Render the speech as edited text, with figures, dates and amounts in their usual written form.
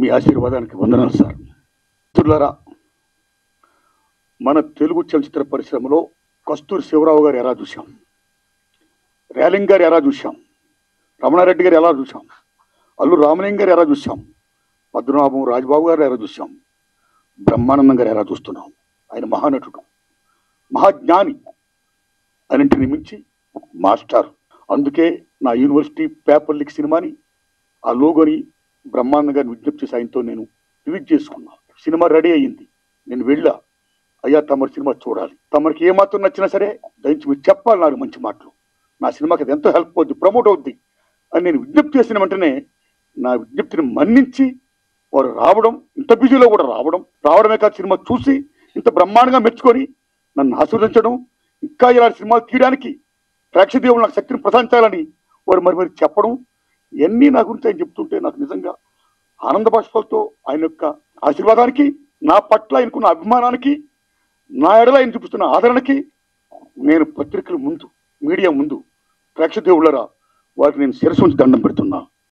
మీ ఆశీర్వాదానికి వందనాలు సార్. మిత్రులారా, మన తెలుగు చలచిత్ర పరిశ్రమలో కస్తూరి శివరావు గారు ఎలా చూశాం, రేలింగ్ గారు ఎలా చూశాం, రమణారెడ్డి గారు ఎలా చూశాం, అల్లు రామలింగ గారు ఎలా చూశాం, పద్మనాభం రాజబాబు గారు ఎలా చూశాం, బ్రహ్మానందం గారు ఎలా చూస్తున్నాం. ఆయన మహానటుడు, మహాజ్ఞాని, అన్నింటిని మించి మాస్టర్. అందుకే నా యూనివర్సిటీ పేపర్ లీక్ సినిమాని ఆ లోగోని బ్రహ్మానందం గారిని విజ్ఞప్తి చేసి ఆయనతో నేను రిలీజ్ చేసుకున్నా. సినిమా రెడీ అయ్యింది. నేను వెళ్ళా, అయ్యా తమరి సినిమా చూడాలి, తమరికి ఏమాత్రం నచ్చినా సరే దయచి మీరు చెప్పాలి నాకు మంచి మాటలు, నా సినిమాకి అది ఎంతో హెల్ప్ అవుద్ది, ప్రమోట్ అవుద్ది అని నేను విజ్ఞప్తి చేసిన వెంటనే నా విజ్ఞప్తిని మన్నించి వారు రావడం, ఇంత బిజీలో కూడా రావడమే కాదు, సినిమా చూసి ఇంత బ్రహ్మాండంగా మెచ్చుకొని నన్ను ఆశీర్వదించడం, ఇంకా ఇలాంటి సినిమాలు తీయడానికి ప్రేక్షదేవులు నాకు శక్తిని ప్రసాదించాలని వారు మరి చెప్పడం, ఇవన్నీ నా గురించి ఆయన చెప్తుంటే నాకు నిజంగా ఆనంద బాష్పాలతో ఆయన యొక్క ఆశీర్వాదానికి, నా పట్ల ఆయనకున్న అభిమానానికి, నా ఎడల ఆయన చూపిస్తున్న ఆదరణకి నేను పత్రికల ముందు, మీడియా ముందు, ప్రేక్షదేవులరా వారికి నేను శిరస్సు ఉంచి దండం పెడుతున్నా.